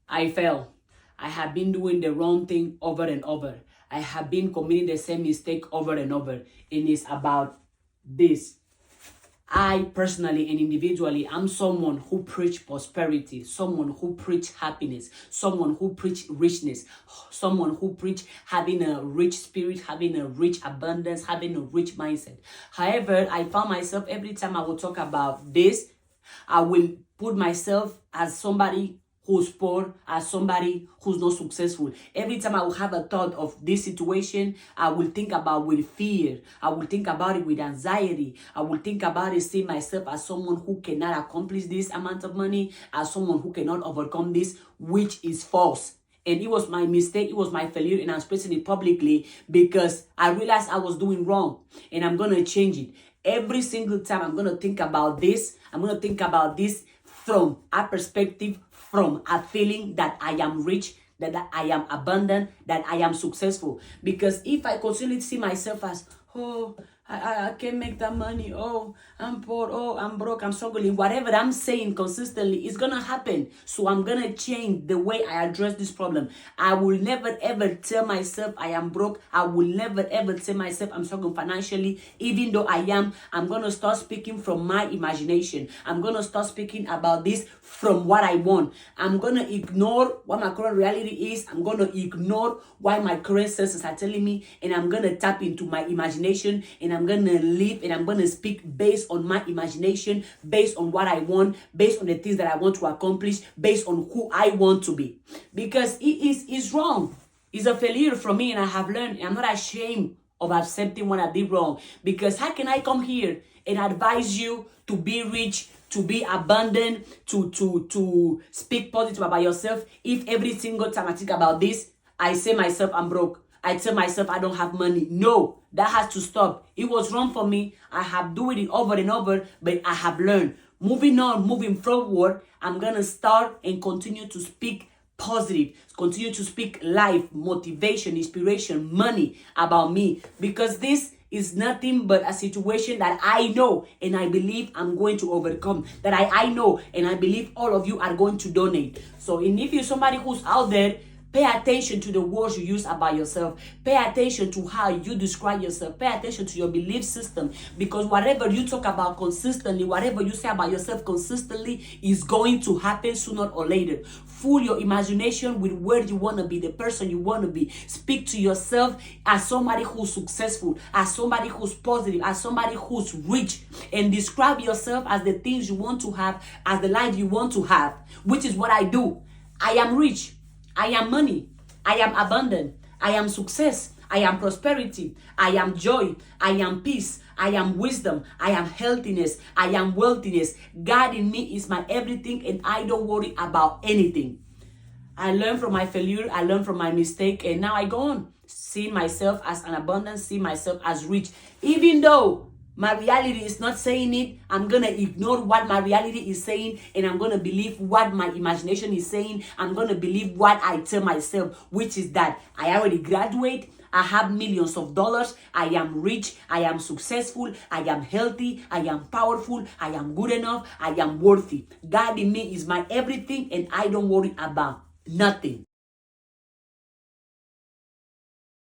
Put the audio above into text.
I fail. I have been doing the wrong thing over and over. I have been committing the same mistake over and over. And it's about this. I personally and individually, I'm someone who preach prosperity, someone who preach happiness, someone who preach richness, someone who preach having a rich spirit, having a rich abundance, having a rich mindset. However, I found myself every time I will talk about this, I will put myself as somebody who's poor, as somebody who's not successful. Every time I will have a thought of this situation, I will think about with fear. I will think about it with anxiety. I will think about it, see myself as someone who cannot accomplish this amount of money, as someone who cannot overcome this, which is false. And it was my mistake, it was my failure, and I'm expressing it publicly because I realized I was doing wrong, and I'm gonna change it. Every single time I'm gonna think about this, I'm gonna think about this from a perspective, from a feeling that I am rich, that I am abundant, that I am successful. Because if I constantly see myself as, oh, I can't make that money, oh, I'm poor, oh, I'm broke, I'm struggling, whatever I'm saying consistently is gonna happen. So I'm gonna change the way I address this problem. I will never ever tell myself I am broke. I will never ever tell myself I'm struggling financially, even though I am. I'm gonna start speaking from my imagination. I'm gonna start speaking about this from what I want. I'm gonna ignore what my current reality is. I'm gonna ignore why my current senses are telling me, and I'm gonna tap into my imagination, and I'm gonna live, and I'm gonna speak based on my imagination, based on what I want, based on the things that I want to accomplish, based on who I want to be. Because it's wrong. It's a failure from me, and I have learned, and I'm not ashamed of accepting when I did wrong. Because how can I come here and advise you to be rich, to be abundant, to speak positive about yourself, if every single time I think about this, I say myself I'm broke, I tell myself I don't have money? No, that has to stop. It was wrong for me. I have doing it over and over, but I have learned. Moving on, moving forward, I'm gonna start and continue to speak positive, continue to speak life, motivation, inspiration, money about me, because this is nothing but a situation that I know and I believe I'm going to overcome, that I know and I believe all of you are going to donate. So, and if you're somebody who's out there, pay attention to the words you use about yourself. Pay attention to how you describe yourself. Pay attention to your belief system, because whatever you talk about consistently, whatever you say about yourself consistently is going to happen sooner or later. Fool your imagination with where you want to be, the person you want to be. Speak to yourself as somebody who's successful, as somebody who's positive, as somebody who's rich, and describe yourself as the things you want to have, as the life you want to have, which is what I do. I am rich. I am money. I am abundant. I am success. I am prosperity. I am joy. I am peace. I am wisdom. I am healthiness. I am wealthiness. God in me is my everything, and I don't worry about anything. I learned from my failure. I learned from my mistake, and now I go on. See myself as an abundance. See myself as rich. Even though my reality is not saying it, I'm going to ignore what my reality is saying, and I'm going to believe what my imagination is saying. I'm going to believe what I tell myself, which is that I already graduate, I have millions of dollars, I am rich, I am successful, I am healthy, I am powerful, I am good enough, I am worthy. God in me is my everything, and I don't worry about nothing.